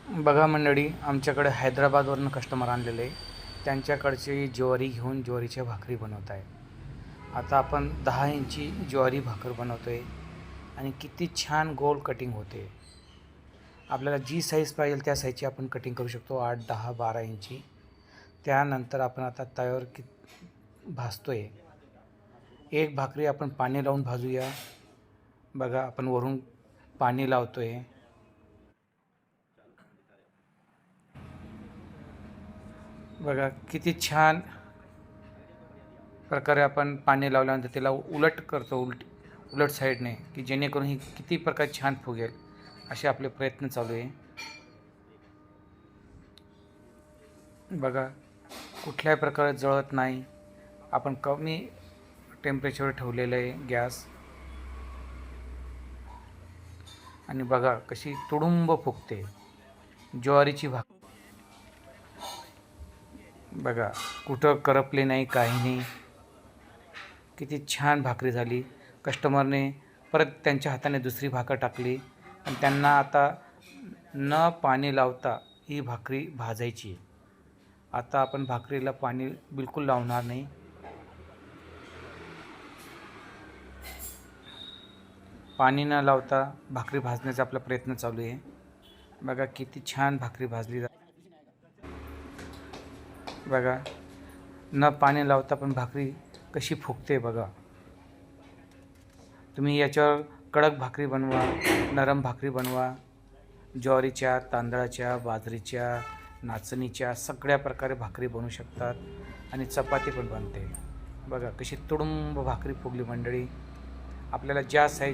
बघा मंडळी, आमच्याकडे हैदराबादवरून कस्टमर आणलेले आहे. त्यांच्याकडची ज्वारी घेऊन ज्वारीच्या भाकरी बनवत आहे. आता आपण 10 इंची ज्वारी भाकर बनवतो आहे आणि किती छान गोल कटिंग होते. आपल्याला जी साईज पाहिजे त्या साईजची आपण कटिंग करू शकतो, 8, 10, 12 इंची. त्यानंतर आपण आता तव्यावर भाजतो आहे. एक भाकरी आपण पाणी लावून भाजूया. बघा, आपण वरून पाणी लावतो आहे. बघा किती छान प्रकारे आपण पाणी लावल्यानंतर त्याला उलट करतो, उलट साईडने, की जेणेकरून ही किती प्रकारे छान फुगेल. असे आपले प्रयत्न चालू आहे. बघा, कुठल्याही प्रकारे जळत नाही. आपण कमी टेम्परेचरवर ठेवलेलं आहे गॅस. आणि बघा कशी तुडुंब फुगते ज्वारीची भाकर. बघा, कुठं करपले नाही, काही नाही. किती छान भाकरी झाली. कस्टमरने परत त्यांच्या हाताने दुसरी भाकर टाकली आणि त्यांना आता न पाणी लावता ही भाकरी भाजायची. आता आपण भाकरीला पाणी बिलकुल लावणार नाही. पाणी न लावता भाकरी भाजण्याचा आपला प्रयत्न चालू आहे. बघा किती छान भाकरी भाजली जाते. बघा, न पाणी लावता पण भाकरी कशी फुगते बघा. तुम्ही याच्यावर कडक भाकरी बनवा, नरम भाकरी बनवा. ज्वारीच्या, तांदळाच्या, बाजरीच्या, नाचणीच्या सगळ्या प्रकारे भाकरी बनवू शकतात आणि चपाती पण बनते. बघा कशी तुडुंब भाकरी फुगली मंडळी. आपल्याला ज्या साईज